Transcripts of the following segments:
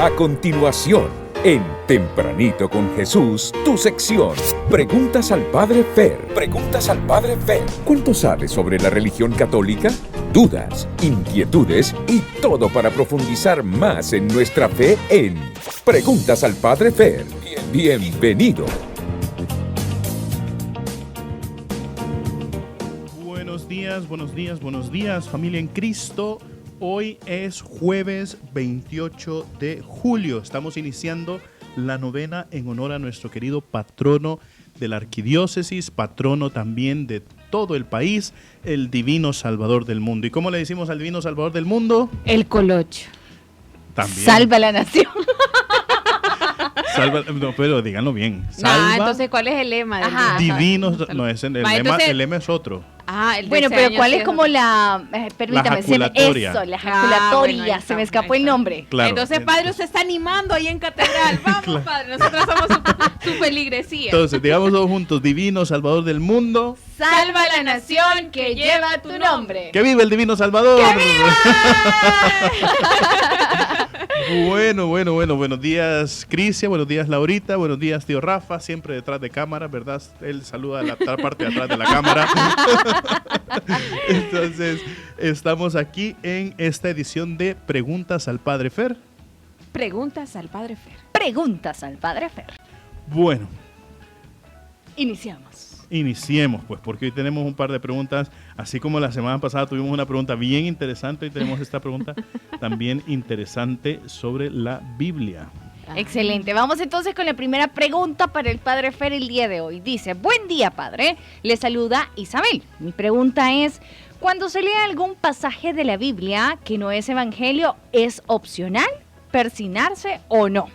A continuación, en Tempranito con Jesús, tu sección, Preguntas al Padre Fer. Preguntas al Padre Fer. ¿Cuánto sabes sobre la religión católica? Dudas, inquietudes y todo para profundizar más en nuestra fe en Preguntas al Padre Fer. Bienvenido. Buenos días, familia en Cristo. Hoy es jueves 28 de julio. Estamos iniciando la novena en honor a nuestro querido patrono de la arquidiócesis, patrono también de todo el país, el Divino Salvador del mundo. ¿Y cómo le decimos al Divino Salvador del mundo? El Colocho. También. Salva a la nación. Salva, no, pero díganlo bien. Salva. Entonces, ¿cuál es el lema? Divino, no, es el lema es otro. Bueno, pero ¿cuál es como la, permítame, la jaculatoria? La jaculatoria, Bueno, se me escapó el nombre. Claro. Entonces, padre, usted está animando ahí en catedral. Vamos, Claro. padre, nosotros somos su feligresía. Entonces, digamos todos juntos, Divino Salvador del mundo. Salva a la nación que lleva tu nombre. ¡Que viva el Divino Salvador! ¡Que viva! Bueno, buenos días, Crisia, buenos días, Laurita, buenos días, tío Rafa, siempre detrás de cámara, ¿verdad? Él saluda a la parte de atrás de la cámara. Entonces, estamos aquí en esta edición de Preguntas al Padre Fer. Preguntas al padre Fer. Preguntas al Padre Fer. Bueno, Iniciemos, pues, porque hoy tenemos un par de preguntas, así como la semana pasada tuvimos una pregunta bien interesante, hoy tenemos esta pregunta también interesante sobre la Biblia. Excelente. Vamos entonces con la primera pregunta para el Padre Fer el día de hoy. Dice, buen día, Padre. Le saluda Isabel. Mi pregunta es, cuando se lee algún pasaje de la Biblia que no es evangelio, ¿es opcional persignarse o no?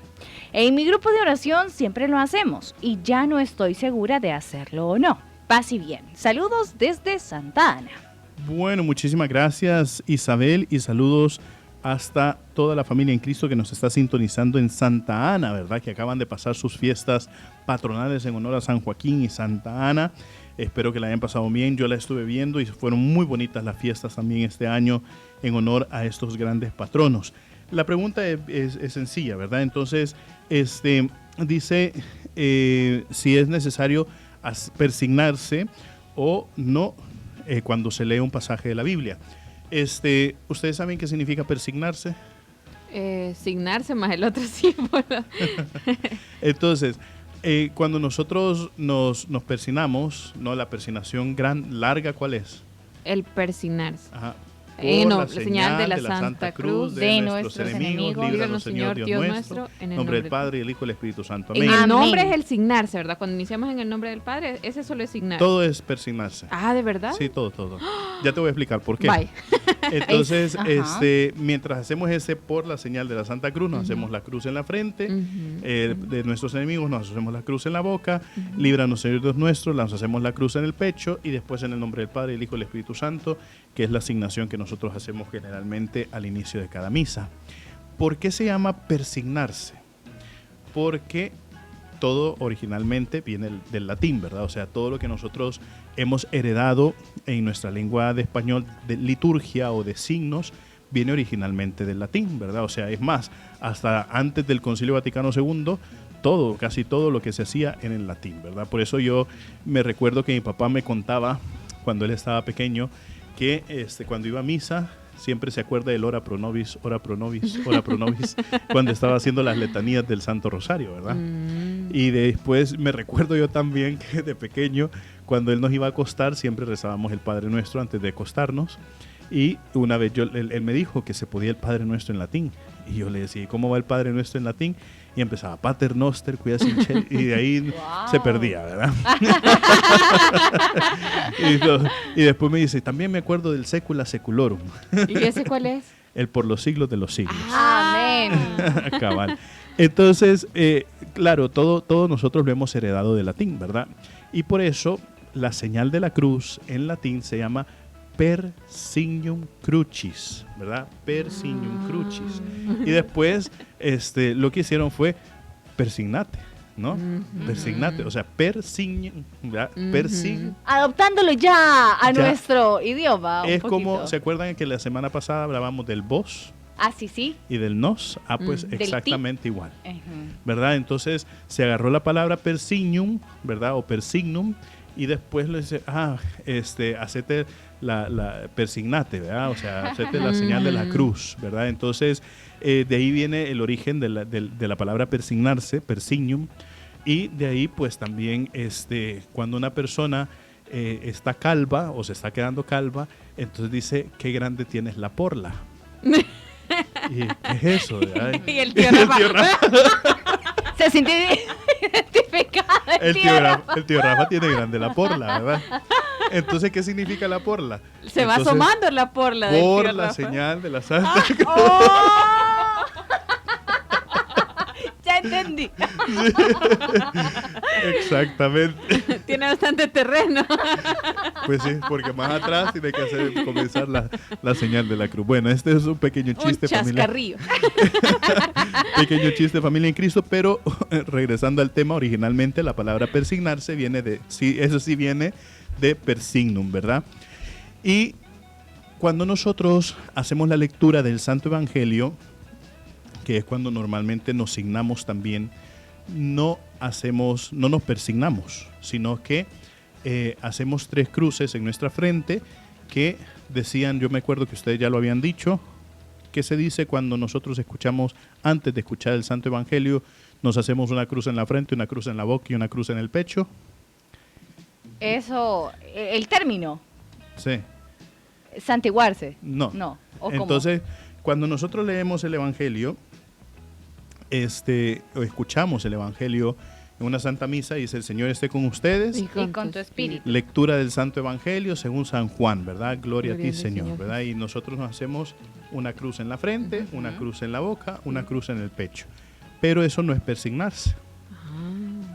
En mi grupo de oración siempre lo hacemos y ya no estoy segura de hacerlo o no. Paz y bien. Saludos desde Santa Ana. Bueno, muchísimas gracias, Isabel, y saludos hasta toda la familia en Cristo que nos está sintonizando en Santa Ana, ¿verdad? Que acaban de pasar sus fiestas patronales en honor a San Joaquín y Santa Ana. Espero que la hayan pasado bien. Yo la estuve viendo y fueron muy bonitas las fiestas también este año en honor a estos grandes patronos. La pregunta es sencilla, ¿verdad? Entonces, dice si es necesario persignarse o no cuando se lee un pasaje de la Biblia. ¿Ustedes saben qué significa persignarse? Signarse más el otro sí. Bueno. Entonces, cuando nosotros nos persignamos, ¿no? La persignación larga, ¿cuál es? El persignarse. Ajá. No, la señal de la Santa Cruz de nuestros enemigos, líbranos, Señor Dios nuestro, en nombre del Padre, y del Hijo y del Espíritu Santo. Amén. En el nombre es el signarse, ¿verdad? Cuando iniciamos en el nombre del Padre, ese solo es signar. Todo es persignarse. ¿De verdad? Sí, todo. Ya te voy a explicar por qué. Bye. Entonces, mientras hacemos por la señal de la Santa Cruz, nos hacemos la cruz en la frente, de nuestros enemigos nos hacemos la cruz en la boca, líbranos, Señor Dios nuestro, nos hacemos la cruz en el pecho, y después en el nombre del Padre, el Hijo y el Espíritu Santo, que es la asignación que nosotros hacemos generalmente al inicio de cada misa. ¿Por qué se llama persignarse? Porque todo originalmente viene del latín, ¿verdad? O sea, todo lo que nosotros hemos heredado en nuestra lengua de español de liturgia o de signos viene originalmente del latín, ¿verdad? O sea, es más, hasta antes del Concilio Vaticano II, casi todo lo que se hacía en el latín, ¿verdad? Por eso yo me recuerdo que mi papá me contaba cuando él estaba pequeño que cuando iba a misa siempre se acuerda del ora pro nobis, cuando estaba haciendo las letanías del Santo Rosario, ¿verdad? Y después me recuerdo yo también que de pequeño, cuando él nos iba a acostar, siempre rezábamos el Padre Nuestro antes de acostarnos. Y una vez él me dijo que se podía el Padre Nuestro en latín. Y yo le decía, ¿cómo va el Padre Nuestro en latín? Y empezaba, Pater Noster, cuida sin chel, y de ahí se perdía, ¿verdad? y después me dice, también me acuerdo del Secula Seculorum. ¿Y ese cuál es? El por los siglos de los siglos. Amén. Cabal. Entonces, claro, todo nosotros lo hemos heredado del latín, ¿verdad? Y por eso la señal de la cruz en latín se llama per signum crucis, ¿verdad? Per signum crucis. Y después lo que hicieron fue persignate, ¿no? Persignate, o sea, per signum, ¿verdad? Per signum. Adoptándolo ya a nuestro idioma. Es como, ¿se acuerdan que la semana pasada hablábamos del vos? Ah, sí, sí. Y del nos, pues Del exactamente igual. Ujú. ¿Verdad? Entonces se agarró la palabra persignum, ¿verdad? O persignum, y después le dice, hacete persignate, ¿verdad? O sea, hacete la señal de la cruz, ¿verdad? Entonces, de ahí viene el origen de la palabra persignarse, persignum, y de ahí, pues también, cuando una persona está calva o se está quedando calva, entonces dice, qué grande tienes la porla. ¿Y qué es eso? ¿Verdad? Y el tío Rafa. Se siente identificado. El tío Rafa tiene grande la porla, ¿verdad? Entonces, ¿qué significa la porla? Se va Entonces, asomando la porla del por tío la Rafa. señal de la Santa Cruz. ¡Oh! Ya entendí. Exactamente. Tiene bastante terreno. Pues sí, porque más atrás tiene que comenzar la señal de la cruz. Bueno, este es un pequeño chiste Un familiar. chascarrillo. Pequeño chiste familia en Cristo, pero regresando al tema, originalmente la palabra persignarse viene viene de persignum, ¿verdad? Y cuando nosotros hacemos la lectura del Santo Evangelio, que es cuando normalmente nos signamos también, no nos persignamos, sino que hacemos 3 cruces en nuestra frente que decían, yo me acuerdo que ustedes ya lo habían dicho, que se dice cuando nosotros escuchamos, antes de escuchar el Santo Evangelio, nos hacemos una cruz en la frente, una cruz en la boca y una cruz en el pecho. Eso, el término, Sí. santiguarse. No. No. ¿O cómo? Entonces, cuando nosotros leemos el Evangelio, o escuchamos el Evangelio en una Santa Misa, dice, el Señor esté con ustedes. Y con tu espíritu. Lectura del Santo Evangelio según San Juan, ¿verdad? Gloria a ti, Gloria al Señor, Señor. ¿verdad? Y nosotros nos hacemos una cruz en la frente, una cruz en la boca, una cruz en el pecho. Pero eso no es persignarse,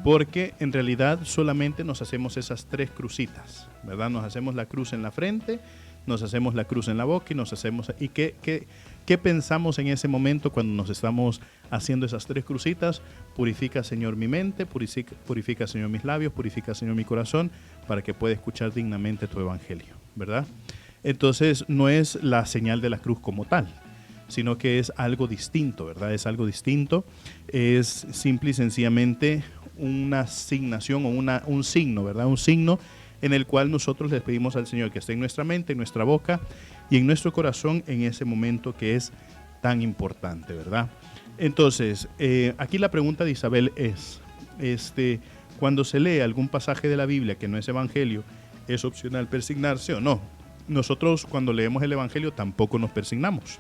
porque en realidad solamente nos hacemos esas 3 crucitas, ¿verdad? Nos hacemos la cruz en la frente, nos hacemos la cruz en la boca y nos hacemos... ¿Y qué pensamos en ese momento cuando nos estamos haciendo esas 3 crucitas? Purifica, Señor, mi mente, purifica, Señor, mis labios, purifica, Señor, mi corazón, para que pueda escuchar dignamente tu evangelio, ¿verdad? Entonces, no es la señal de la cruz como tal, sino que es algo distinto, ¿verdad? Es algo distinto, es simple y sencillamente una asignación o un signo, ¿verdad? Un signo en el cual nosotros les pedimos al Señor que esté en nuestra mente, en nuestra boca y en nuestro corazón en ese momento que es tan importante, ¿verdad? Entonces, aquí la pregunta de Isabel es, cuando se lee algún pasaje de la Biblia que no es evangelio, ¿es opcional persignarse o no? Nosotros cuando leemos el evangelio tampoco nos persignamos,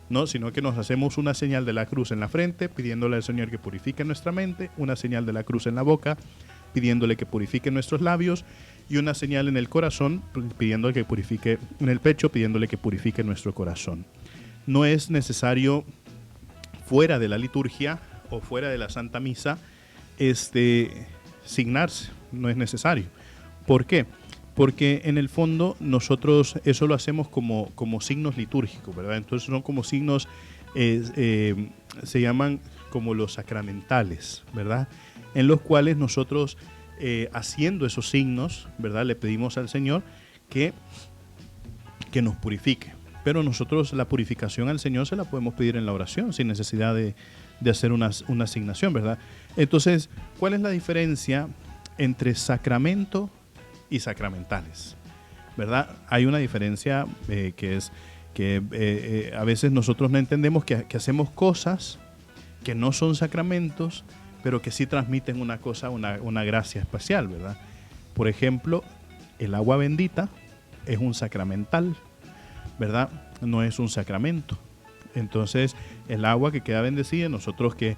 ¿no? Sino que nos hacemos una señal de la cruz en la frente, pidiéndole al Señor que purifique nuestra mente, una señal de la cruz en la boca, pidiéndole que purifique nuestros labios, y una señal en el corazón, pidiéndole que purifique, en el pecho, pidiéndole que purifique nuestro corazón. No es necesario, fuera de la liturgia o fuera de la Santa Misa, signarse, no es necesario. ¿Por qué? Porque en el fondo nosotros eso lo hacemos como signos litúrgicos, ¿verdad? Entonces son como signos, se llaman como los sacramentales, ¿verdad? En los cuales nosotros, haciendo esos signos, ¿verdad? Le pedimos al Señor que nos purifique. Pero nosotros la purificación al Señor se la podemos pedir en la oración, sin necesidad de hacer una asignación, ¿verdad? Entonces, ¿cuál es la diferencia entre sacramento y sacramentales? ¿Verdad? Hay una diferencia que es que a veces nosotros no entendemos que hacemos cosas que no son sacramentos, pero que sí transmiten una cosa, una gracia especial, ¿verdad? Por ejemplo, el agua bendita es un sacramental, ¿verdad? No es un sacramento. Entonces, el agua que queda bendecida, nosotros que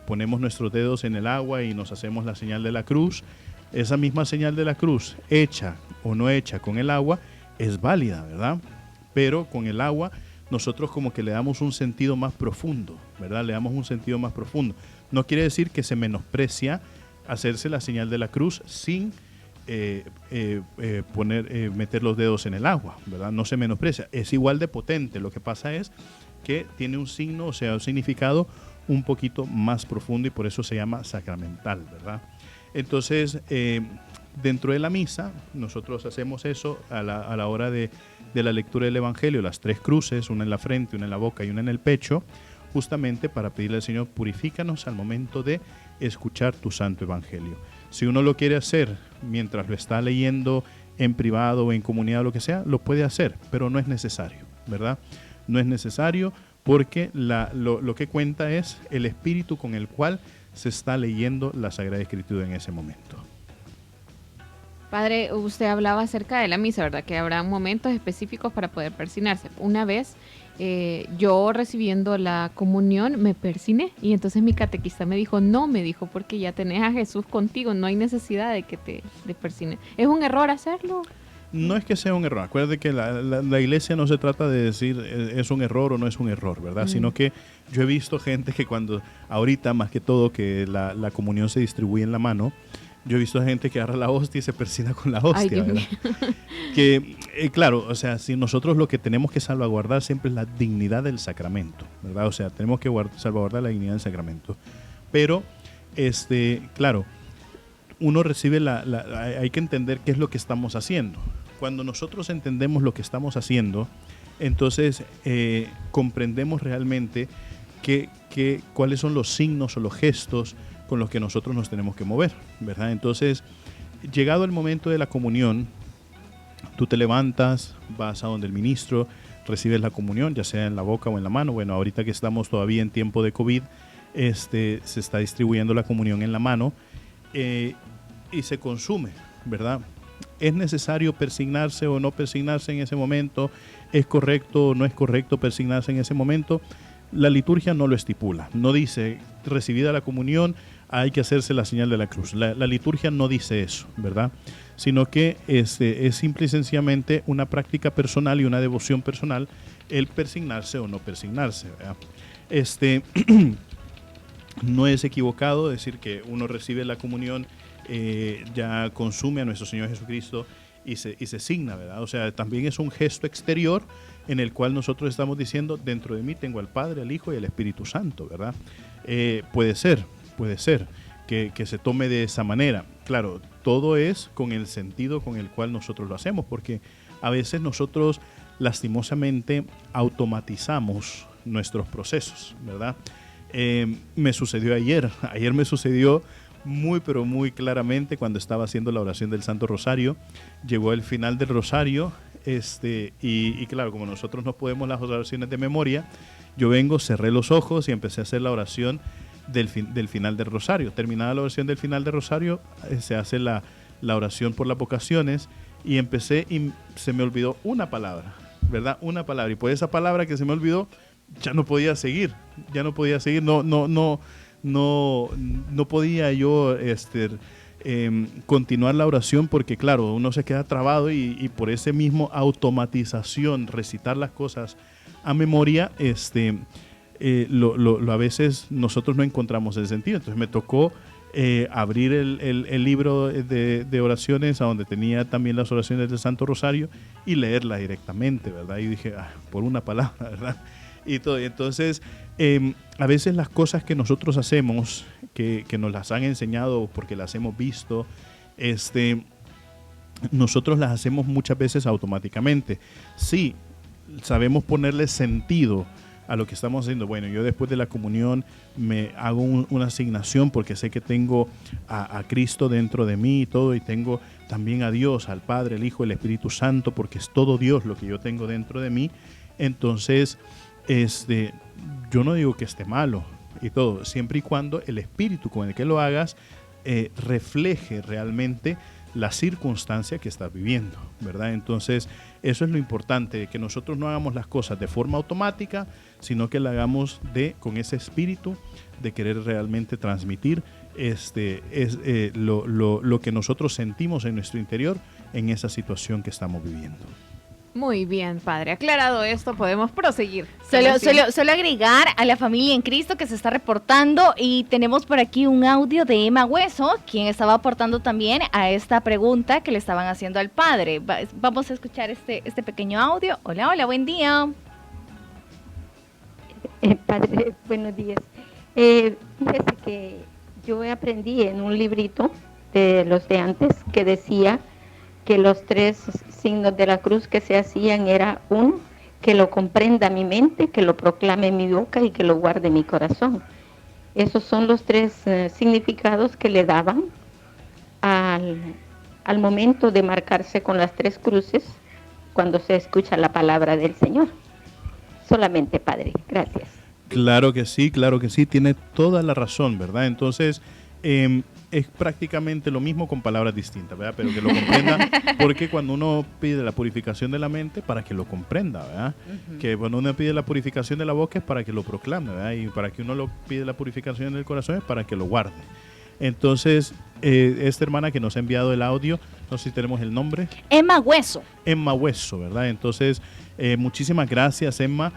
ponemos nuestros dedos en el agua y nos hacemos la señal de la cruz, esa misma señal de la cruz, hecha o no hecha con el agua, es válida, ¿verdad? Pero con el agua, nosotros como que le damos un sentido más profundo, ¿verdad? Le damos un sentido más profundo. No quiere decir que se menosprecia hacerse la señal de la cruz sin meter los dedos en el agua, ¿verdad? No se menosprecia, es igual de potente. Lo que pasa es que tiene un signo, o sea, un significado un poquito más profundo y por eso se llama sacramental, ¿verdad? Entonces, dentro de la misa, nosotros hacemos eso a la hora de la lectura del Evangelio, las 3 cruces, una en la frente, una en la boca y una en el pecho, justamente para pedirle al Señor, purifícanos al momento de escuchar tu santo Evangelio. Si uno lo quiere hacer mientras lo está leyendo en privado o en comunidad o lo que sea, lo puede hacer, pero no es necesario, ¿verdad? No es necesario porque lo que cuenta es el espíritu con el cual se está leyendo la Sagrada Escritura en ese momento. Padre, usted hablaba acerca de la misa, ¿verdad? Que habrá momentos específicos para poder persignarse. Una vez yo recibiendo la comunión me persiné y entonces mi catequista me dijo, no, me dijo, porque ya tenés a Jesús contigo, no hay necesidad de que te persines. ¿Es un error hacerlo? No es que sea un error. Acuérdate que la iglesia no se trata de decir es un error o no es un error, ¿verdad? Sino que yo he visto gente que cuando, ahorita más que todo, que la comunión se distribuye en la mano, yo he visto gente que agarra la hostia y se persina con la hostia, ¿verdad? Que, claro, o sea, si nosotros lo que tenemos que salvaguardar siempre es la dignidad del sacramento, ¿verdad? O sea, tenemos que salvaguardar la dignidad del sacramento. Pero, claro, uno recibe hay que entender qué es lo que estamos haciendo. Cuando nosotros entendemos lo que estamos haciendo, entonces comprendemos realmente cuáles son los signos o los gestos con los que nosotros nos tenemos que mover, ¿verdad? Entonces, llegado el momento de la comunión, tú te levantas, vas a donde el ministro, recibes la comunión, ya sea en la boca o en la mano. Bueno, ahorita que estamos todavía en tiempo de COVID, se está distribuyendo la comunión en la mano y se consume, ¿verdad? ¿Es necesario persignarse o no persignarse en ese momento? ¿Es correcto o no es correcto persignarse en ese momento? La liturgia no lo estipula, no dice, recibida la comunión, hay que hacerse la señal de la cruz. La liturgia no dice eso, ¿verdad? Sino que es simple y sencillamente una práctica personal y una devoción personal el persignarse o no persignarse, ¿verdad? No es equivocado decir que uno recibe la comunión, ya consume a nuestro Señor Jesucristo y se signa, ¿verdad? O sea, también es un gesto exterior en el cual nosotros estamos diciendo, dentro de mí tengo al Padre, al Hijo y al Espíritu Santo, ¿verdad? Puede ser que se tome de esa manera. Claro, todo es con el sentido con el cual nosotros lo hacemos, porque a veces nosotros lastimosamente automatizamos nuestros procesos, ¿verdad? Me sucedió ayer me sucedió pero muy claramente cuando estaba haciendo la oración del Santo Rosario. Llegó el final del Rosario, y claro, como nosotros no podemos las oraciones de memoria, yo cerré los ojos y empecé a hacer la oración del final del Rosario. Terminada la oración del final del Rosario, se hace la oración por las vocaciones y empecé y se me olvidó una palabra, ¿verdad? Una palabra, y por esa palabra que se me olvidó ya no podía seguir, no podía yo continuar la oración porque claro, uno se queda trabado y por ese mismo automatización, recitar las cosas a memoria, a veces nosotros no encontramos el sentido. Entonces me tocó abrir el libro de oraciones a donde tenía también las oraciones del Santo Rosario y leerla directamente, ¿verdad? Y dije, por una palabra, ¿verdad? Y todo. Entonces, a veces las cosas que nosotros hacemos, que nos las han enseñado porque las hemos visto, nosotros las hacemos muchas veces automáticamente. Sí, sabemos ponerle sentido a lo que estamos haciendo. Bueno, yo después de la comunión me hago una asignación porque sé que tengo a Cristo dentro de mí y todo, y tengo también a Dios, al Padre, el Hijo, el Espíritu Santo, porque es todo Dios lo que yo tengo dentro de mí. Entonces, yo no digo que esté malo y todo, siempre y cuando el espíritu con el que lo hagas refleje realmente la circunstancia que estás viviendo, ¿verdad? Entonces, eso es lo importante, que nosotros no hagamos las cosas de forma automática, sino que la hagamos con ese espíritu de querer realmente transmitir lo que nosotros sentimos en nuestro interior en esa situación que estamos viviendo. Muy bien, padre. Aclarado esto, podemos proseguir. Solo agregar a la familia en Cristo que se está reportando, y tenemos por aquí un audio de Emma Hueso, quien estaba aportando también a esta pregunta que le estaban haciendo al padre. Vamos a escuchar este pequeño audio. Hola, buen día. Padre, buenos días. Fíjese que yo aprendí en un librito de los de antes, que decía que los 3 signos de la cruz que se hacían era uno, que lo comprenda mi mente, que lo proclame mi boca y que lo guarde mi corazón. Esos son los 3 significados que le daban al momento de marcarse con las 3 cruces cuando se escucha la palabra del Señor. Solamente, Padre, gracias. Claro que sí, tiene toda la razón, ¿verdad? Entonces, es prácticamente lo mismo con palabras distintas, ¿verdad? Pero que lo comprenda, porque cuando uno pide la purificación de la mente, para que lo comprenda, ¿verdad? Que cuando uno pide la purificación de la boca es para que lo proclame, ¿verdad? Y para que uno lo pide la purificación del corazón es para que lo guarde. Entonces, esta hermana que nos ha enviado el audio, no sé si tenemos el nombre. Emma Hueso. Emma Hueso, ¿verdad? Entonces, muchísimas gracias, Emma.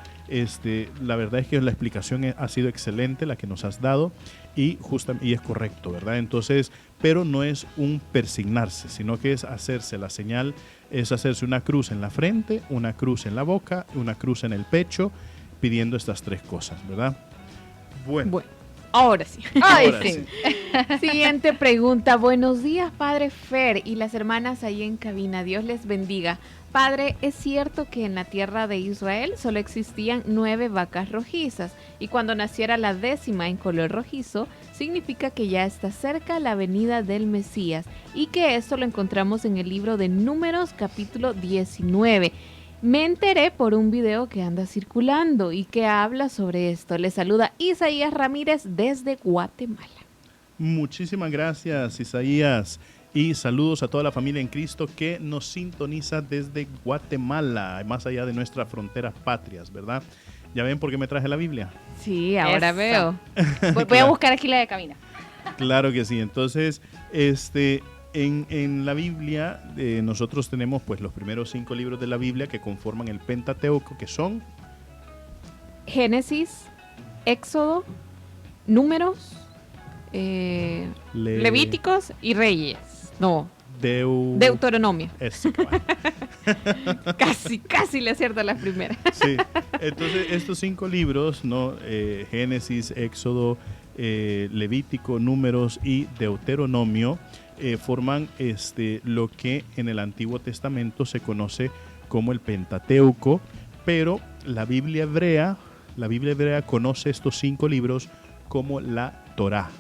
La verdad es que la explicación ha sido excelente, la que nos has dado, y es correcto, ¿verdad? Entonces, pero no es un persignarse, sino que es hacerse la señal, es hacerse una cruz en la frente, una cruz en la boca, una cruz en el pecho, pidiendo estas 3 cosas, ¿verdad? Bueno. Ahora sí. Ay, Ahora sí. Siguiente pregunta. Buenos días, Padre Fer y las hermanas ahí en cabina. Dios les bendiga. Padre, ¿es cierto que en la tierra de Israel solo existían 9 vacas rojizas y cuando naciera la 10ª en color rojizo, significa que ya está cerca la venida del Mesías y que esto lo encontramos en el libro de Números capítulo 19? Me enteré por un video que anda circulando y que habla sobre esto. Le saluda Isaías Ramírez desde Guatemala. Muchísimas gracias, Isaías. Y saludos a toda la familia en Cristo que nos sintoniza desde Guatemala, más allá de nuestras fronteras patrias, ¿verdad? ¿Ya ven por qué me traje la Biblia? Sí, ahora Eso. veo. Voy a buscar aquí la de cabina. Claro que sí. Entonces, en la Biblia nosotros tenemos pues los primeros 5 libros de la Biblia que conforman el Pentateuco, que son Génesis, Éxodo, Números, Levíticos y Reyes. No, Deuteronomio. Eso, cabal. Casi le acierto a la primera. Sí. Entonces, estos 5 libros, ¿no? Génesis, Éxodo, Levítico, Números y Deuteronomio, forman lo que en el Antiguo Testamento se conoce como el Pentateuco, pero la Biblia hebrea conoce estos 5 libros como la Torá.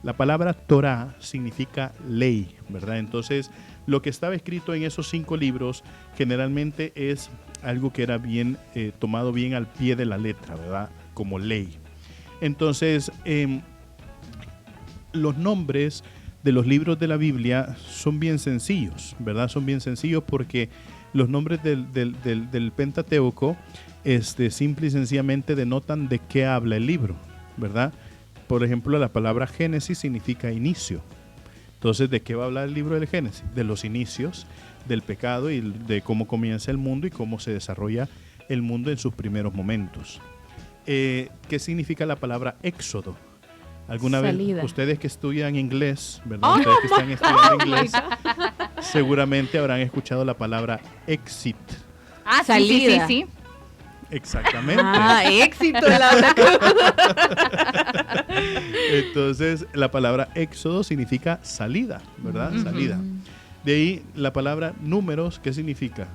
La palabra Torá significa ley, ¿verdad? Entonces, lo que estaba escrito en esos 5 libros generalmente es algo que era bien tomado bien al pie de la letra, ¿verdad? Como ley. Entonces, los nombres de los libros de la Biblia son bien sencillos, ¿verdad? Son bien sencillos porque los nombres del Pentateuco simple y sencillamente denotan de qué habla el libro, ¿verdad? Por ejemplo, la palabra Génesis significa inicio. Entonces, ¿de qué va a hablar el libro del Génesis? De los inicios, del pecado y de cómo comienza el mundo y cómo se desarrolla el mundo en sus primeros momentos. ¿Qué significa la palabra Éxodo? ¿Alguna Salida. vez ustedes que estudian inglés, ¿verdad? Ustedes que están estudiando inglés, seguramente habrán escuchado la palabra exit. Ah, Salida. sí. Exactamente. Éxito, Laura. Entonces, la palabra éxodo significa salida, ¿verdad? Salida. De ahí la palabra números, ¿qué significa?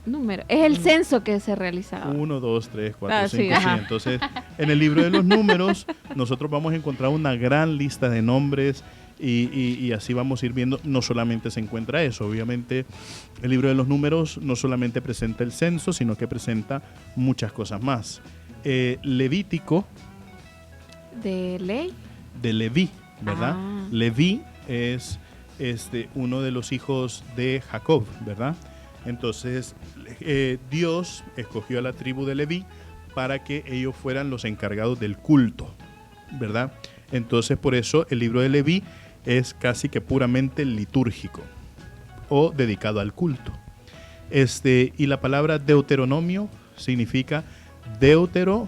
Número. Es el censo que se realizaba. 1, 2, 3, 4, 5, sí, 6. ajá. Entonces, en el libro de los números, nosotros vamos a encontrar una gran lista de nombres y así vamos a ir viendo. No solamente se encuentra eso, obviamente el libro de los números no solamente presenta el censo, sino que presenta muchas cosas más. Levítico. ¿De ley? De Leví, ¿verdad? Ah. Leví es uno de los hijos de Jacob, ¿verdad? Entonces, Dios escogió a la tribu de Leví para que ellos fueran los encargados del culto, ¿verdad? Entonces, por eso el libro de Leví es casi que puramente litúrgico o dedicado al culto. Y la palabra Deuteronomio significa Deutero,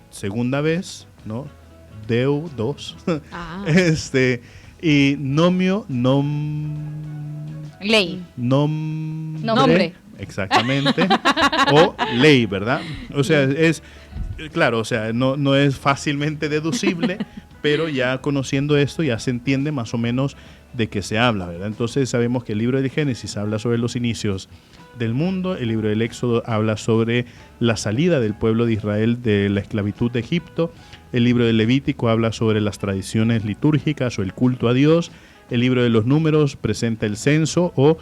segunda vez, ¿no? Deu, dos. Ah. Y nomio, Ley. Nombre. Exactamente. O ley, ¿verdad? O sea, es claro, o sea, no es fácilmente deducible, pero ya conociendo esto ya se entiende más o menos de qué se habla, ¿verdad? Entonces sabemos que el libro de Génesis habla sobre los inicios del mundo, el libro del Éxodo habla sobre la salida del pueblo de Israel de la esclavitud de Egipto, el libro del Levítico habla sobre las tradiciones litúrgicas o el culto a Dios, el libro de los Números presenta el censo o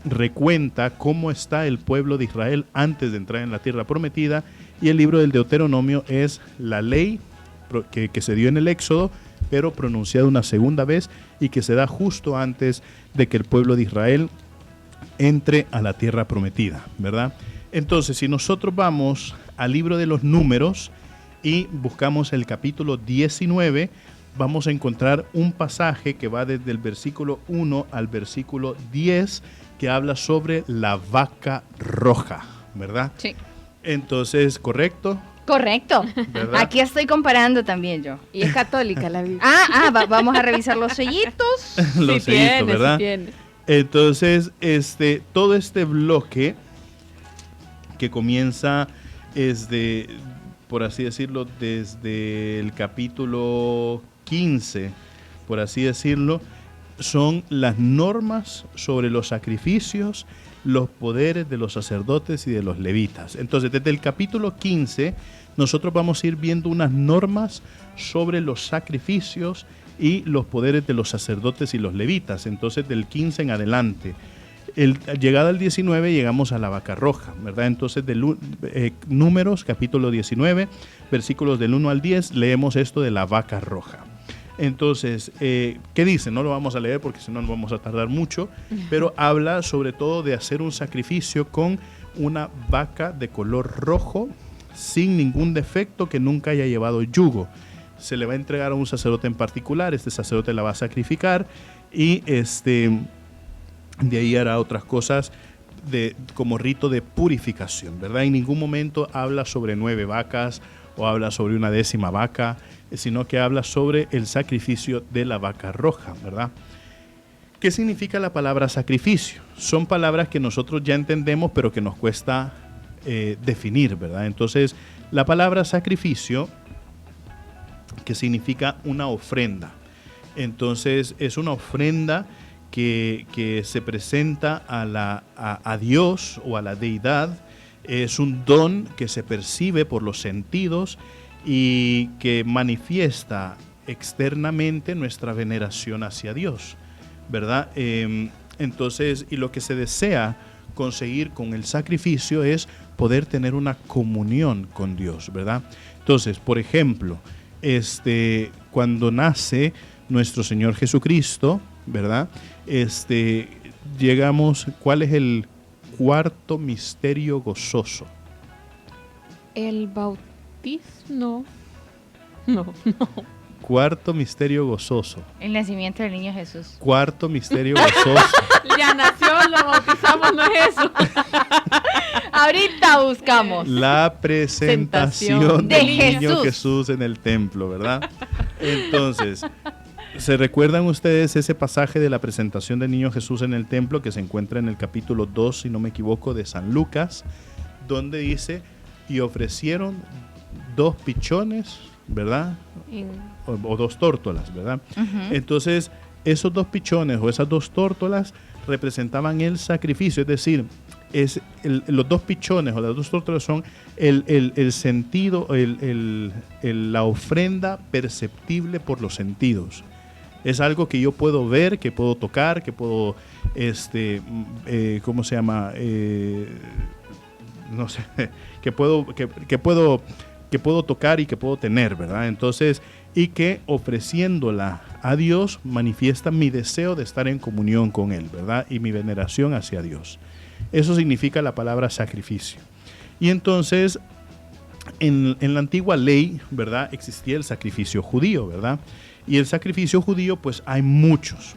recuenta cómo está el pueblo de Israel antes de entrar en la tierra prometida, y el libro del Deuteronomio es la ley que se dio en el Éxodo, pero pronunciada una segunda vez y que se da justo antes de que el pueblo de Israel entre a la tierra prometida, ¿verdad? Entonces, si nosotros vamos al libro de los Números y buscamos el capítulo 19, vamos a encontrar un pasaje que va desde el versículo 1 al versículo 10, que habla sobre la vaca roja, ¿verdad? Sí. Entonces, ¿correcto? Correcto. ¿Verdad? Aquí estoy comparando también yo. Y es católica la Biblia. Vamos a revisar los sellitos. Los Sí sellitos, tiene, ¿verdad? sí tiene. Entonces, todo este bloque que comienza por así decirlo, desde el capítulo 15, por así decirlo, son las normas sobre los sacrificios, los poderes de los sacerdotes y de los levitas. Entonces, desde el capítulo 15, nosotros vamos a ir viendo unas normas sobre los sacrificios y los poderes de los sacerdotes y los levitas. Entonces, del 15 en adelante. Llegada al 19, llegamos a la vaca roja, ¿verdad? Entonces, Números, capítulo 19, versículos del 1 al 10, leemos esto de la vaca roja. Entonces, ¿qué dice? No lo vamos a leer porque si no nos vamos a tardar mucho, pero habla sobre todo de hacer un sacrificio con una vaca de color rojo, sin ningún defecto, que nunca haya llevado yugo. Se le va a entregar a un sacerdote en particular, este sacerdote la va a sacrificar y de ahí hará otras cosas como rito de purificación, ¿verdad? En ningún momento habla sobre 9 vacas o habla sobre una 10ª vaca, sino que habla sobre el sacrificio de la vaca roja, ¿verdad? ¿Qué significa la palabra sacrificio? Son palabras que nosotros ya entendemos, pero que nos cuesta definir, ¿verdad? Entonces, la palabra sacrificio, que significa una ofrenda. Entonces, es una ofrenda que se presenta a Dios o a la deidad. Es un don que se percibe por los sentidos y que manifiesta externamente nuestra veneración hacia Dios, ¿verdad? Entonces, y lo que se desea conseguir con el sacrificio es poder tener una comunión con Dios, ¿verdad? Entonces, por ejemplo, cuando nace nuestro Señor Jesucristo, ¿verdad? Llegamos, ¿cuál es el cuarto misterio gozoso? El bautismo. No. Cuarto misterio gozoso. El nacimiento del niño Jesús. Cuarto misterio gozoso. Ya nació, lo bautizamos, no es eso. Ahorita buscamos. La presentación de del niño Jesús. Jesús en el templo, ¿verdad? Entonces, ¿se recuerdan ustedes ese pasaje de la presentación del niño Jesús en el templo que se encuentra en el capítulo 2, si no me equivoco, de San Lucas, donde dice, y ofrecieron 2 pichones, ¿verdad? O 2 tórtolas, ¿verdad? Uh-huh. Entonces, esos 2 pichones o esas 2 tórtolas representaban el sacrificio, es decir, los 2 pichones o las 2 tórtolas son el sentido, la ofrenda perceptible por los sentidos. Es algo que yo puedo ver, que puedo tocar, que puedo, ¿cómo se llama? No sé, que puedo tocar y que puedo tener, ¿verdad? Entonces, y que ofreciéndola a Dios manifiesta mi deseo de estar en comunión con Él, ¿verdad? Y mi veneración hacia Dios. Eso significa la palabra sacrificio. Y entonces, en la antigua ley, ¿verdad? Existía el sacrificio judío, ¿verdad? Y el sacrificio judío, pues hay muchos.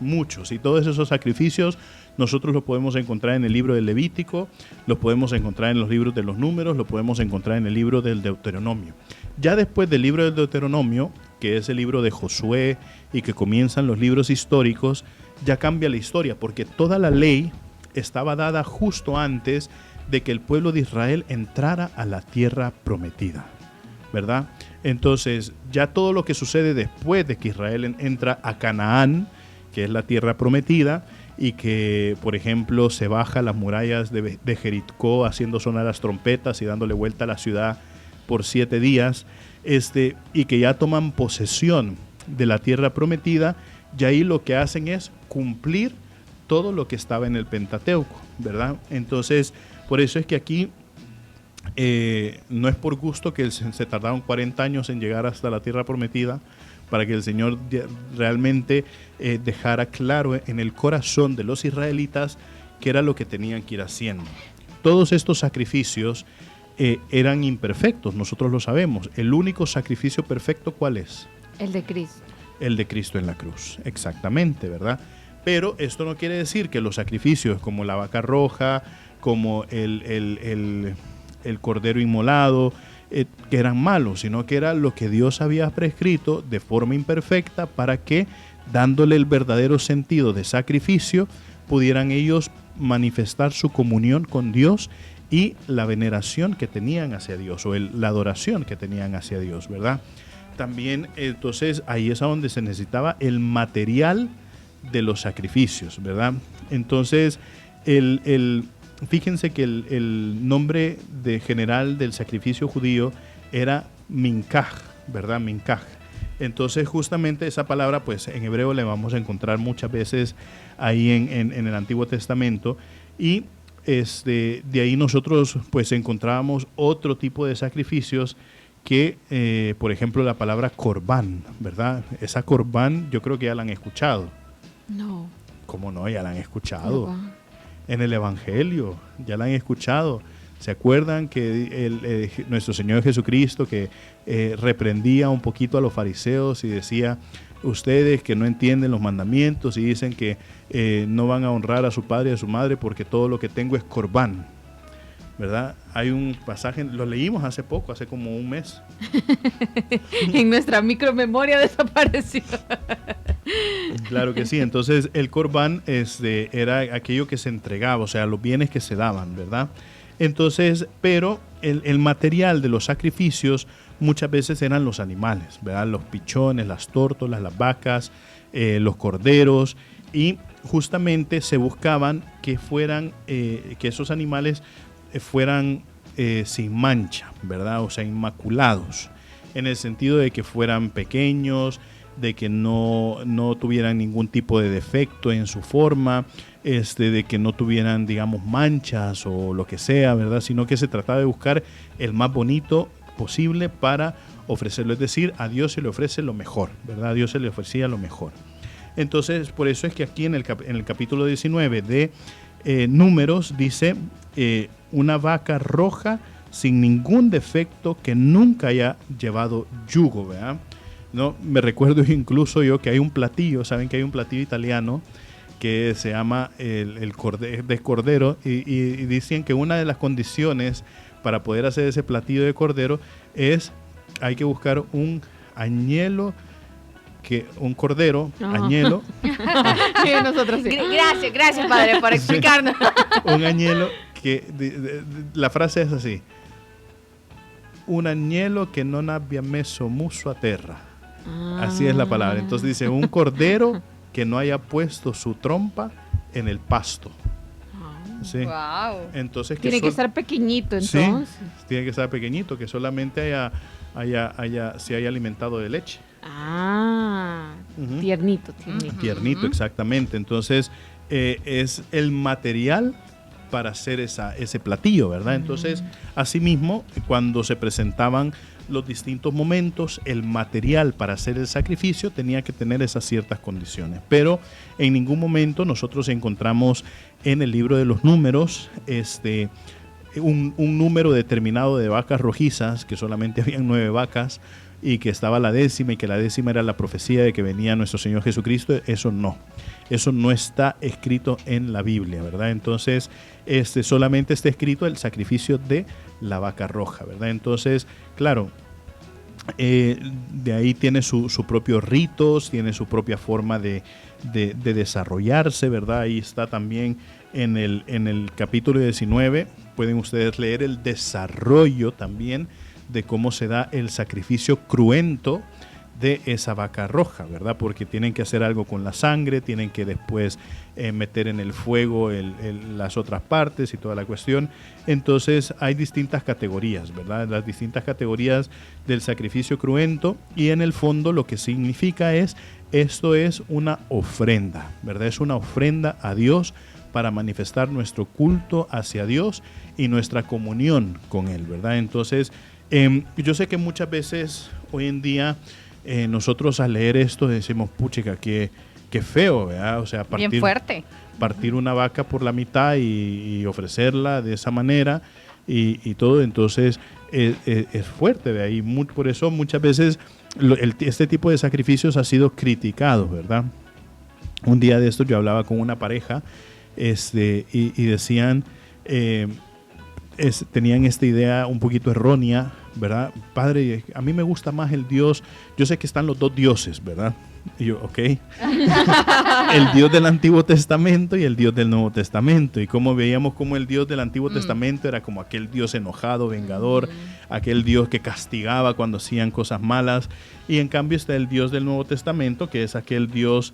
Y todos esos sacrificios nosotros los podemos encontrar en el libro del Levítico, los podemos encontrar en los libros de los Números, los podemos encontrar en el libro del Deuteronomio. Ya después del libro del Deuteronomio, que es el libro de Josué y que comienzan los libros históricos, ya cambia la historia, porque toda la ley estaba dada justo antes de que el pueblo de Israel entrara a la tierra prometida, ¿verdad? Entonces, ya todo lo que sucede después de que Israel entra a Canaán, que es la tierra prometida, y que, por ejemplo, se baja las murallas de Jericó haciendo sonar las trompetas y dándole vuelta a la ciudad por 7 días, y que ya toman posesión de la tierra prometida, y ahí lo que hacen es cumplir todo lo que estaba en el Pentateuco, ¿verdad? Entonces, por eso es que aquí no es por gusto que se tardaron 40 años en llegar hasta la tierra prometida, para que el Señor realmente dejara claro en el corazón de los israelitas qué era lo que tenían que ir haciendo. Todos estos sacrificios eran imperfectos, nosotros lo sabemos. El único sacrificio perfecto, ¿cuál es? El de Cristo. El de Cristo en la cruz, exactamente, ¿verdad? Pero esto no quiere decir que los sacrificios como la vaca roja, como el cordero inmolado, que eran malos, sino que era lo que Dios había prescrito de forma imperfecta para que, dándole el verdadero sentido de sacrificio, pudieran ellos manifestar su comunión con Dios y la veneración que tenían hacia Dios, o la adoración que tenían hacia Dios, ¿verdad? También, entonces, ahí es a donde se necesitaba el material de los sacrificios, ¿verdad? Entonces, fíjense que el nombre de general del sacrificio judío era Minkaj, ¿verdad? Minkaj. Entonces, justamente esa palabra, pues en hebreo le vamos a encontrar muchas veces ahí en el Antiguo Testamento, y de ahí nosotros pues encontrábamos otro tipo de sacrificios que, por ejemplo, la palabra corbán, ¿verdad? Esa corbán yo creo que ya la han escuchado. No. ¿Cómo no? Ya la han escuchado. Corbán. En el Evangelio, ya la han escuchado. ¿Se acuerdan que nuestro Señor Jesucristo que reprendía un poquito a los fariseos y decía, ustedes que no entienden los mandamientos y dicen que no van a honrar a su padre y a su madre porque todo lo que tengo es corbán, ¿verdad? Hay un pasaje, lo leímos hace poco, hace como un mes. En nuestra micromemoria desapareció. Claro que sí. Entonces el corbán era aquello que se entregaba, o sea, los bienes que se daban, ¿verdad? Entonces, pero el material de los sacrificios muchas veces eran los animales, ¿verdad? Los pichones, las tórtolas, las vacas, los corderos, y justamente se buscaban que esos animales fueran sin mancha, ¿verdad? O sea, inmaculados, en el sentido de que fueran pequeños, de que no tuvieran ningún tipo de defecto en su forma, de que no tuvieran, digamos, manchas o lo que sea, ¿verdad? Sino que se trataba de buscar el más bonito posible para ofrecerlo, es decir, a Dios se le ofrece lo mejor, ¿verdad? A Dios se le ofrecía lo mejor. Entonces, por eso es que aquí en el capítulo 19 de Números dice, una vaca roja sin ningún defecto que nunca haya llevado yugo, ¿verdad? No, me recuerdo incluso yo que hay un platillo, saben que hay un platillo italiano que se llama el cordero, y dicen que una de las condiciones para poder hacer ese platillo de cordero hay que buscar un añelo, un cordero, añelo. Sí, nosotros sí. Gracias, padre, por explicarnos. Un añelo que, la frase es así, un añelo que non abbia messo muso a terra. Así es la palabra. Entonces dice, un cordero que no haya puesto su trompa en el pasto. Sí. Wow. Entonces, tiene que estar pequeñito, entonces. Sí, tiene que estar pequeñito, que solamente se haya alimentado de leche. Tiernito. Tiernito, exactamente. Entonces, es el material para hacer ese platillo, ¿verdad? Entonces, asimismo, cuando se presentaban los distintos momentos, el material para hacer el sacrificio tenía que tener esas ciertas condiciones. Pero en ningún momento nosotros encontramos en el libro de los números un número determinado de vacas rojizas, que solamente habían 9 vacas, y que estaba la 10ª, y que la 10ª era la profecía de que venía nuestro Señor Jesucristo. Eso no está escrito en la Biblia, ¿verdad? Entonces, solamente está escrito el sacrificio de la vaca roja, ¿verdad? Entonces, claro, de ahí tiene su propio ritos, tiene su propia forma de desarrollarse, ¿verdad? Ahí está también en el capítulo 19, pueden ustedes leer el desarrollo también de cómo se da el sacrificio cruento de esa vaca roja, ¿verdad? Porque tienen que hacer algo con la sangre, tienen que después meter en el fuego las otras partes y toda la cuestión. Entonces hay distintas categorías, ¿verdad? Las distintas categorías del sacrificio cruento, y en el fondo lo que significa esto es una ofrenda, ¿verdad? Es una ofrenda a Dios para manifestar nuestro culto hacia Dios y nuestra comunión con Él, ¿verdad? Entonces, yo sé que muchas veces hoy en día nosotros al leer esto decimos, puchica, qué feo, ¿verdad? O sea, bien fuerte. Partir una vaca por la mitad y ofrecerla de esa manera y todo, entonces es fuerte de ahí. Por eso muchas veces este tipo de sacrificios ha sido criticado, ¿verdad? Un día de esto yo hablaba con una pareja y decían, tenían esta idea un poquito errónea, ¿verdad? Padre, a mí me gusta más el Dios, yo sé que están los dos dioses, ¿verdad? Y yo, ok. El Dios del Antiguo Testamento y el Dios del Nuevo Testamento. Y como veíamos como el Dios del Antiguo Testamento era como aquel Dios enojado, vengador, aquel Dios que castigaba cuando hacían cosas malas. Y en cambio está el Dios del Nuevo Testamento, que es aquel Dios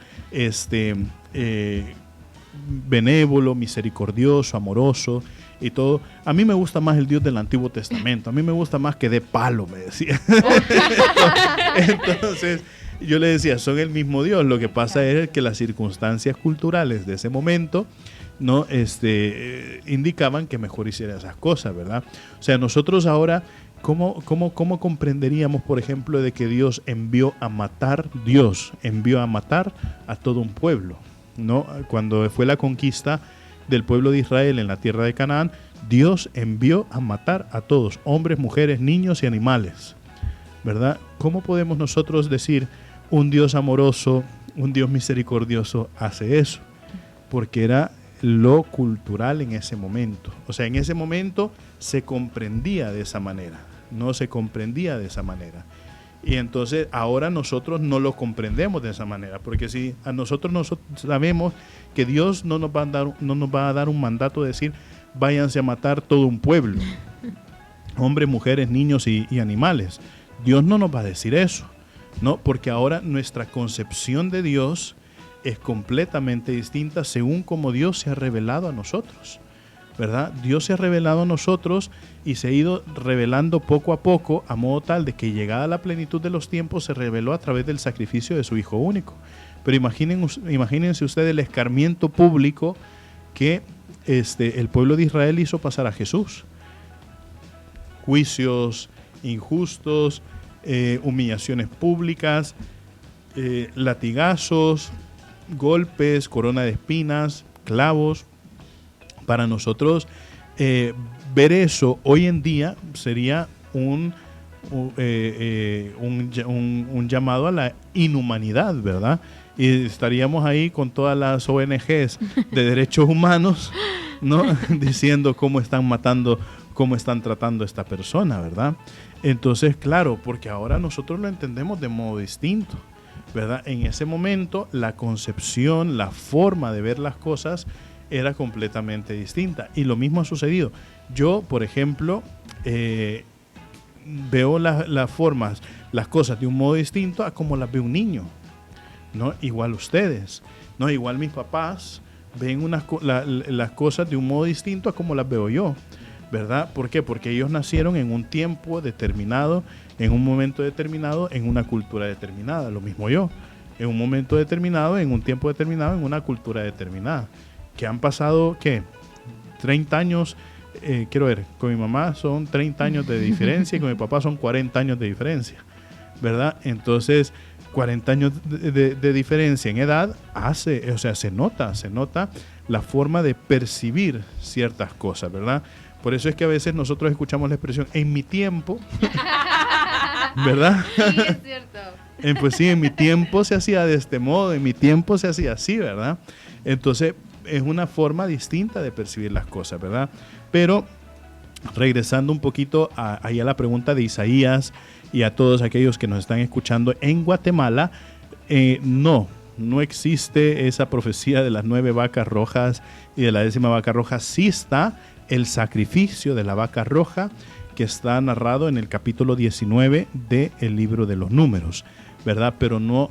benévolo, misericordioso, amoroso y todo. A mí me gusta más el Dios del Antiguo Testamento. A mí me gusta más que dé palo, me decía. Entonces yo le decía, son el mismo Dios. Lo que pasa es que las circunstancias culturales de ese momento no indicaban que mejor hiciera esas cosas, ¿verdad? O sea, nosotros ahora, ¿cómo comprenderíamos, por ejemplo, de que Dios envió a matar a todo un pueblo, ¿no? Cuando fue la conquista del pueblo de Israel en la tierra de Canaán, Dios envió a matar a todos, hombres, mujeres, niños y animales, ¿verdad? ¿Cómo podemos nosotros decir un Dios amoroso, un Dios misericordioso hace eso? Porque era lo cultural en ese momento. O sea, en ese momento se comprendía de esa manera, no se comprendía de esa manera. Y entonces ahora nosotros no lo comprendemos de esa manera, porque si a nosotros sabemos que Dios no nos va a dar un mandato de decir váyanse a matar todo un pueblo, hombres, mujeres, niños y animales. Dios no nos va a decir eso, ¿no? Porque ahora nuestra concepción de Dios es completamente distinta según como Dios se ha revelado a nosotros, ¿verdad? Dios se ha revelado a nosotros y se ha ido revelando poco a poco, a modo tal de que llegada la plenitud de los tiempos se reveló a través del sacrificio de su Hijo único. Pero imagínense ustedes el escarmiento público que el pueblo de Israel hizo pasar a Jesús. Juicios injustos, humillaciones públicas, latigazos, golpes, corona de espinas, clavos. Para nosotros ver eso hoy en día sería un llamado a la inhumanidad, ¿verdad? Y estaríamos ahí con todas las ONGs de derechos humanos, ¿no? Diciendo cómo están matando, cómo están tratando a esta persona, ¿verdad? Entonces, claro, porque ahora nosotros lo entendemos de modo distinto, ¿verdad? En ese momento la concepción, la forma de ver las cosas era completamente distinta. Y lo mismo ha sucedido. Yo, por ejemplo, veo las formas, las cosas de un modo distinto a como las ve un niño, ¿no? Igual ustedes, ¿no? Igual mis papás ven las cosas de un modo distinto a como las veo yo, ¿verdad? ¿Por qué? Porque ellos nacieron en un tiempo determinado, en un momento determinado, en una cultura determinada. Lo mismo yo, en un momento determinado, en un tiempo determinado, en una cultura determinada. Que han pasado, ¿qué? 30 años, quiero ver, con mi mamá son 30 años de diferencia y con mi papá son 40 años de diferencia, ¿verdad? Entonces, 40 años de diferencia en edad se nota la forma de percibir ciertas cosas, ¿verdad? Por eso es que a veces nosotros escuchamos la expresión, en mi tiempo, ¿verdad? Sí, es cierto. Pues sí, en mi tiempo se hacía de este modo, en mi tiempo se hacía así, ¿verdad? Entonces, es una forma distinta de percibir las cosas, ¿verdad? Pero, regresando un poquito a la pregunta de Isaías y a todos aquellos que nos están escuchando en Guatemala, no existe esa profecía de las 9 vacas rojas y de la 10ª vaca roja. Sí está el sacrificio de la vaca roja que está narrado en el capítulo 19 del libro de los Números, ¿verdad? Pero no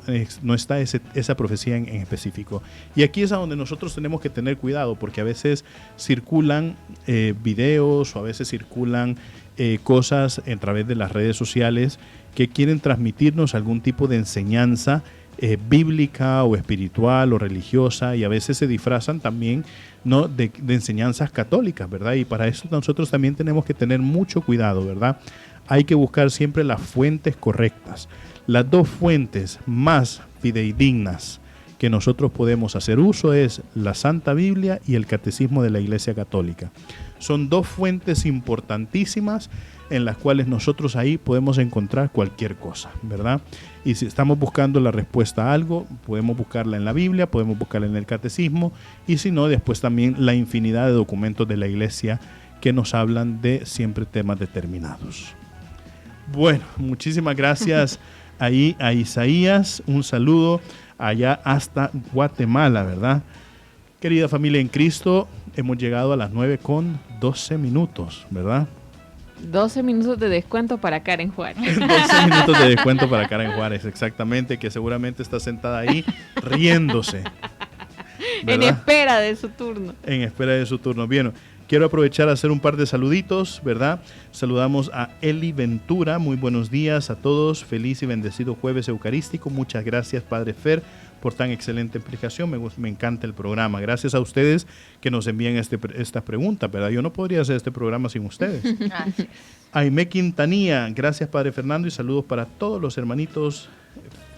está esa profecía en específico. Y aquí es a donde nosotros tenemos que tener cuidado, porque a veces circulan videos o a veces circulan cosas a través de las redes sociales que quieren transmitirnos algún tipo de enseñanza bíblica o espiritual o religiosa, y a veces se disfrazan también, ¿no?, de enseñanzas católicas, ¿verdad? Y para eso nosotros también tenemos que tener mucho cuidado, ¿verdad? Hay que buscar siempre las fuentes correctas. Las dos fuentes más fidedignas que nosotros podemos hacer uso es la Santa Biblia y el Catecismo de la Iglesia Católica. Son dos fuentes importantísimas en las cuales nosotros ahí podemos encontrar cualquier cosa, ¿verdad? Y si estamos buscando la respuesta a algo, podemos buscarla en la Biblia, podemos buscarla en el Catecismo, y si no, después también la infinidad de documentos de la Iglesia que nos hablan de siempre temas determinados. Bueno, muchísimas gracias ahí a Isaías, un saludo allá hasta Guatemala, ¿verdad? Querida familia en Cristo, hemos llegado a las 9:12, ¿verdad? 12 minutos de descuento para Karen Juárez. 12 minutos de descuento para Karen Juárez, exactamente, que seguramente está sentada ahí riéndose, ¿verdad? En espera de su turno. En espera de su turno. Bien, quiero aprovechar a hacer un par de saluditos, ¿verdad? Saludamos a Eli Ventura, muy buenos días a todos, feliz y bendecido jueves eucarístico, muchas gracias Padre Fer por tan excelente explicación, me encanta el programa, gracias a ustedes que nos envían esta pregunta, ¿verdad? Yo no podría hacer este programa sin ustedes. Aime Quintanilla, gracias Padre Fernando y saludos para todos los hermanitos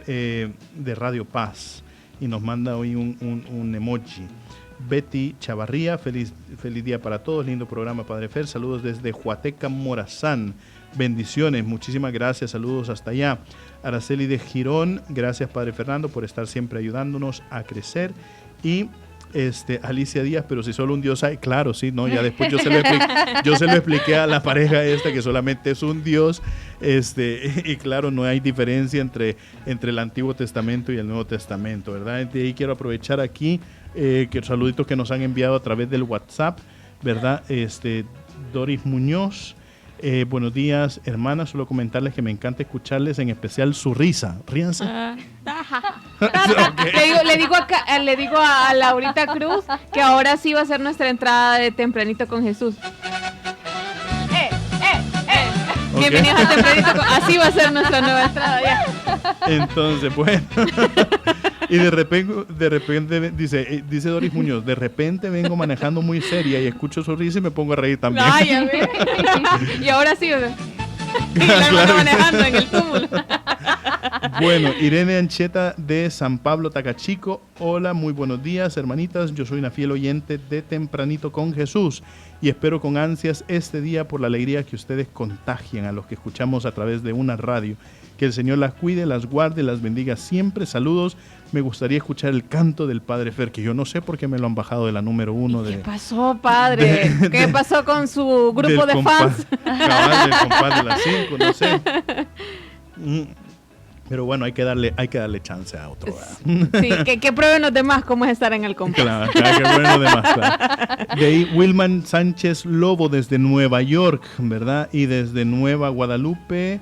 de Radio Paz, y nos manda hoy un emoji. Betty Chavarría, feliz día para todos, lindo programa Padre Fer, saludos desde Huateca, Morazán, bendiciones, muchísimas gracias, saludos hasta allá. Araceli de Girón, gracias Padre Fernando por estar siempre ayudándonos a crecer. Y Alicia Díaz, pero si solo un Dios hay, claro, sí, no, ya después yo se lo expliqué a la pareja que solamente es un Dios, y claro, no hay diferencia entre el Antiguo Testamento y el Nuevo Testamento, ¿verdad? De ahí quiero aprovechar aquí que saluditos que nos han enviado a través del WhatsApp, ¿verdad? Doris Muñoz, buenos días, hermanas, solo comentarles que me encanta escucharles, en especial su risa. Ríanse. Okay. Le digo a Laurita Cruz que ahora sí va a ser nuestra entrada de Tempranito con Jesús. Okay. Bienvenidos a Tempranito así va a ser nuestra nueva entrada ya. Entonces, bueno. Y de repente dice Doris Muñoz, de repente vengo manejando muy seria y escucho su risa y me pongo a reír también. Ay, a ver. Y ahora sí, ¿verdad? Y la hermana manejando en el túmulo. Bueno, Irene Ancheta de San Pablo, Tacachico. Hola, muy buenos días, hermanitas. Yo soy una fiel oyente de Tempranito con Jesús y espero con ansias este día por la alegría que ustedes contagian a los que escuchamos a través de una radio. Que el Señor las cuide, las guarde, las bendiga siempre. Saludos. Me gustaría escuchar el canto del Padre Fer, que yo no sé por qué me lo han bajado de la número 1. ¿Qué pasó, padre? ¿Qué pasó con su grupo de fans? Cabal, del compás de las 5, no sé. Pero bueno, hay que darle chance a otro, ¿verdad? Sí, que prueben los demás cómo es estar en el compás. Claro, que prueben los demás, claro. De ahí Wilman Sánchez Lobo desde Nueva York, ¿verdad? Y desde Nueva Guadalupe.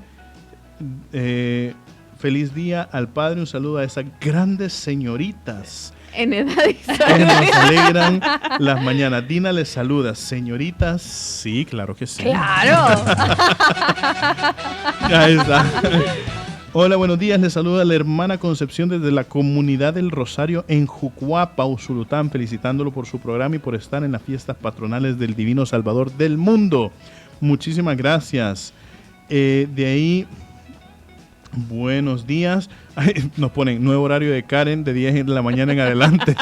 Feliz día al Padre, un saludo a esas grandes señoritas en edad que nos alegran las mañanas. Dina les saluda, señoritas, sí, claro que sí. ¡Claro! Ahí está. Hola, buenos días, les saluda la hermana Concepción desde la comunidad del Rosario en Jucuapa, Usulután, felicitándolo por su programa y por estar en las fiestas patronales del Divino Salvador del mundo. Muchísimas gracias. De ahí... Buenos días. Ay, nos ponen nuevo horario de Karen de 10 de la mañana en adelante.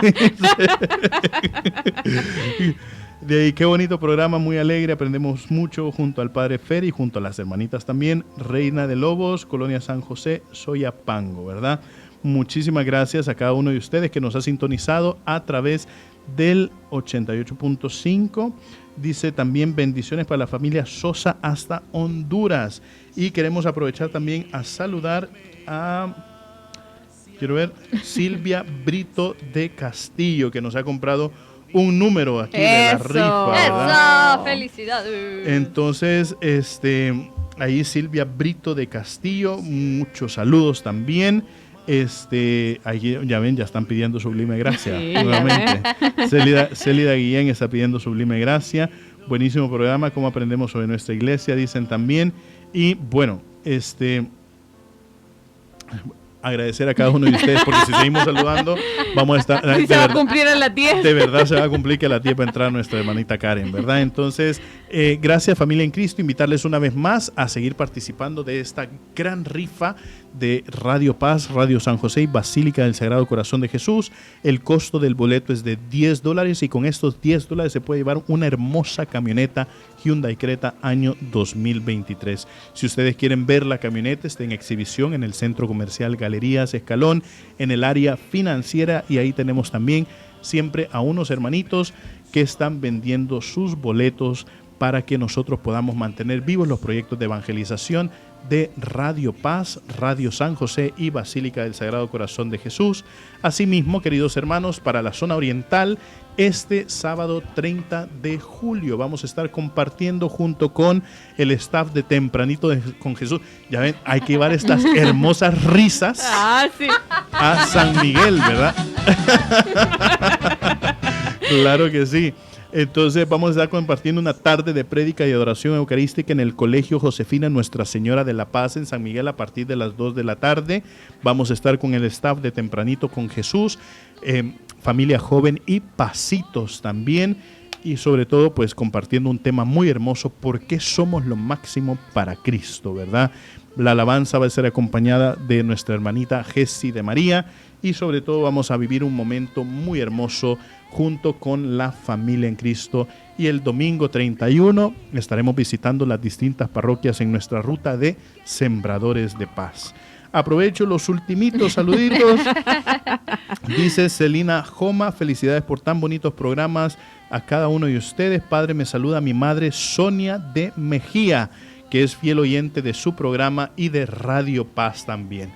De ahí, qué bonito programa, muy alegre, aprendemos mucho junto al Padre Fer y junto a las hermanitas también. Reina de Lobos, Colonia San José, Soyapango, ¿verdad? Muchísimas gracias a cada uno de ustedes que nos ha sintonizado a través del 88.5. Dice también bendiciones para la familia Sosa hasta Honduras. Y queremos aprovechar también a saludar a, Silvia Brito de Castillo, que nos ha comprado un número aquí de la rifa, ¿verdad? ¡Eso! ¡Felicidades! Entonces, Ahí Silvia Brito de Castillo, muchos saludos también. Ahí, ya ven, ya están pidiendo sublime gracia. Sí. Nuevamente. Célida Guillén está pidiendo sublime gracia. Buenísimo programa, cómo aprendemos sobre nuestra iglesia, dicen también. Y bueno, agradecer a cada uno de ustedes, porque si seguimos saludando, vamos a estar... Y se va a cumplir a las 10. De verdad se va a cumplir que a la 10 va a entrar nuestra hermanita Karen, ¿verdad? Entonces, gracias familia en Cristo, invitarles una vez más a seguir participando de esta gran rifa de Radio Paz, Radio San José y Basílica del Sagrado Corazón de Jesús. El costo del boleto es de $10 y con estos $10 se puede llevar una hermosa camioneta Hyundai Creta año 2023. Si ustedes quieren ver la camioneta, está en exhibición en el Centro Comercial Galerías Escalón, en el área financiera, y ahí tenemos también siempre a unos hermanitos que están vendiendo sus boletos para que nosotros podamos mantener vivos los proyectos de evangelización de Radio Paz, Radio San José y Basílica del Sagrado Corazón de Jesús. Asimismo, queridos hermanos, para la zona oriental, este sábado 30 de julio vamos a estar compartiendo junto con el staff de Tempranito con Jesús. Ya ven, hay que llevar estas hermosas risas Sí. a San Miguel, ¿verdad? Claro que sí. Entonces vamos a estar compartiendo una tarde de prédica y adoración eucarística en el Colegio Josefina Nuestra Señora de la Paz en San Miguel a partir de las 2 de la tarde. Vamos a estar con el staff de Tempranito con Jesús, familia joven y pasitos también. Y sobre todo pues compartiendo un tema muy hermoso, ¿por qué somos lo máximo para Cristo?, ¿verdad? La alabanza va a ser acompañada de nuestra hermanita Jessie de María y sobre todo vamos a vivir un momento muy hermoso junto con la familia en Cristo. Y el domingo 31 estaremos visitando las distintas parroquias en nuestra ruta de Sembradores de Paz. Aprovecho los ultimitos saluditos. Dice Celina Joma, felicidades por tan bonitos programas a cada uno de ustedes. Padre, me saluda mi madre Sonia de Mejía, que es fiel oyente de su programa y de Radio Paz también.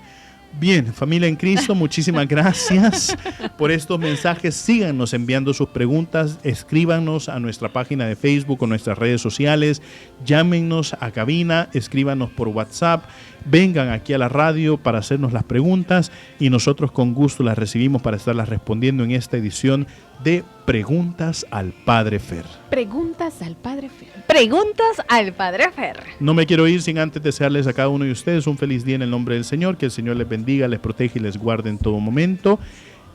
Bien, familia en Cristo, muchísimas gracias por estos mensajes. Síganos enviando sus preguntas, escríbanos a nuestra página de Facebook o nuestras redes sociales, llámenos a cabina, escríbanos por WhatsApp, vengan aquí a la radio para hacernos las preguntas y nosotros con gusto las recibimos para estarlas respondiendo en esta edición de Preguntas al Padre Fer. Preguntas al Padre Fer. Preguntas al Padre Fer. No me quiero ir sin antes desearles a cada uno de ustedes un feliz día en el nombre del Señor, que el Señor les bendiga, les proteja y les guarde en todo momento.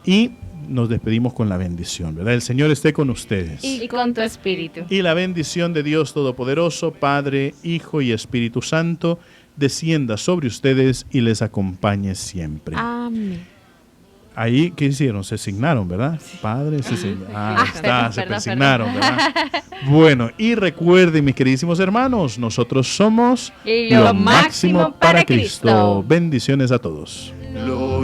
Y nos despedimos con la bendición, ¿verdad? El Señor esté con ustedes. Y con tu espíritu. Y la bendición de Dios Todopoderoso, Padre, Hijo y Espíritu Santo, descienda sobre ustedes y les acompañe siempre. Amén. Ahí, ¿qué hicieron? Se asignaron, ¿verdad? Padre, se persignaron, ¿verdad? Bueno, y recuerden, mis queridísimos hermanos, nosotros somos lo máximo para Cristo. Bendiciones a todos. Lo